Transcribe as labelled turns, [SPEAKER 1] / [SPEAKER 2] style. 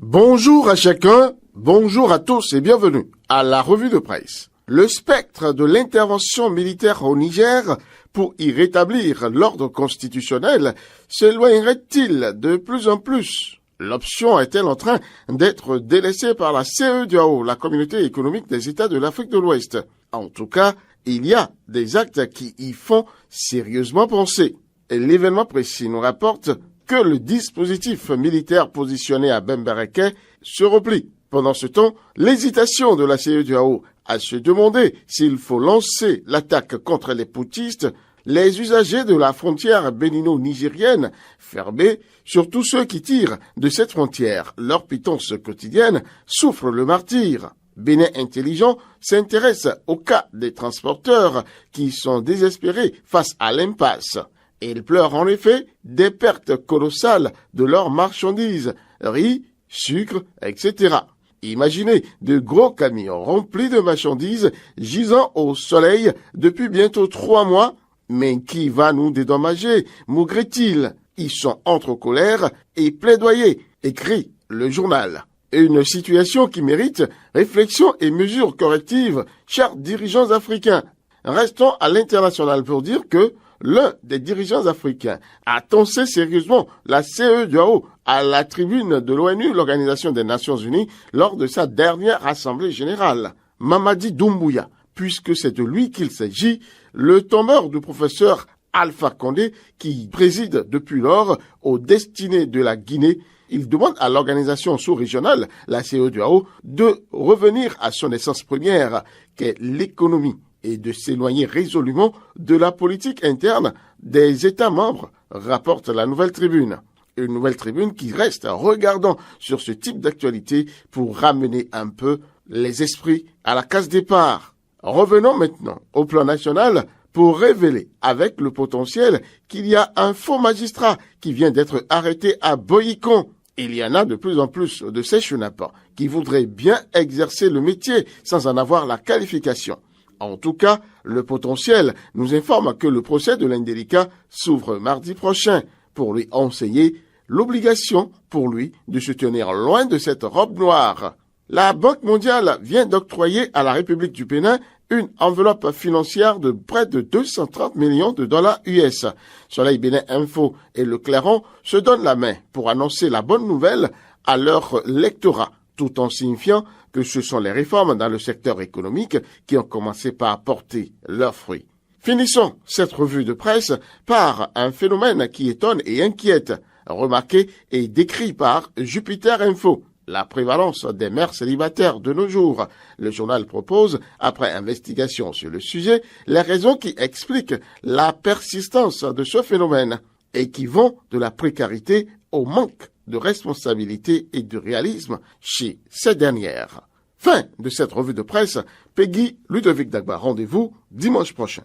[SPEAKER 1] Bonjour à chacun, bonjour à tous et bienvenue à la revue de presse. Le spectre de l'intervention militaire au Niger pour y rétablir l'ordre constitutionnel s'éloignerait-il de plus en plus? L'option est-elle en train d'être délaissée par la CEDEAO, la Communauté économique des États de l'Afrique de l'Ouest? En tout cas, il y a des actes qui y font sérieusement penser. Et l'événement précis nous rapporte que le dispositif militaire positionné à Bembereke se replie. Pendant ce temps, l'hésitation de la CEDEAO à se demander s'il faut lancer l'attaque contre les putschistes, les usagers de la frontière bénino-nigérienne fermée, surtout ceux qui tirent de cette frontière leur pitance quotidienne, souffrent le martyre. Bénin Intelligent s'intéresse au cas des transporteurs qui sont désespérés face à l'impasse. Ils pleurent en effet des pertes colossales de leurs marchandises, riz, sucre, etc. Imaginez de gros camions remplis de marchandises gisant au soleil depuis bientôt 3 mois. Mais qui va nous dédommager, maugrait-il? Ils sont entre colère et plaidoyer, écrit le journal. Une situation qui mérite réflexion et mesures correctives, chers dirigeants africains. Restons à l'international pour dire que l'un des dirigeants africains a tensé sérieusement la CEDEAO à la tribune de l'ONU, l'Organisation des Nations Unies, lors de sa dernière assemblée générale. Mamadi Doumbouya, puisque c'est de lui qu'il s'agit, le tombeur du professeur Alpha Condé, qui préside depuis lors aux destinées de la Guinée. Il demande à l'organisation sous-régionale, la CEDEAO, de revenir à son essence première, qu'est l'économie, et de s'éloigner résolument de la politique interne des États membres, rapporte la Nouvelle Tribune. Une Nouvelle Tribune qui reste regardant sur ce type d'actualité pour ramener un peu les esprits à la case départ. Revenons maintenant au plan national pour révéler avec le potentiel qu'il y a un faux magistrat qui vient d'être arrêté à Boyikon. Il y en a de plus en plus de ces chenapans qui voudraient bien exercer le métier sans en avoir la qualification. En tout cas, le potentiel nous informe que le procès de l'indélicat s'ouvre mardi prochain pour lui enseigner l'obligation pour lui de se tenir loin de cette robe noire. La Banque mondiale vient d'octroyer à la République du Bénin une enveloppe financière de près de 230 millions de dollars US. Soleil Bénin Info et Le Clairon se donnent la main pour annoncer la bonne nouvelle à leur lectorat, tout en signifiant que ce sont les réformes dans le secteur économique qui ont commencé par porter leurs fruits. Finissons cette revue de presse par un phénomène qui étonne et inquiète, remarqué et décrit par Jupiter Info. La prévalence des mères célibataires de nos jours. Le journal propose, après investigation sur le sujet, les raisons qui expliquent la persistance de ce phénomène et qui vont de la précarité au manque de responsabilité et de réalisme chez ces dernières. Fin de cette revue de presse. Peggy Ludovic Dagba. Rendez-vous dimanche prochain.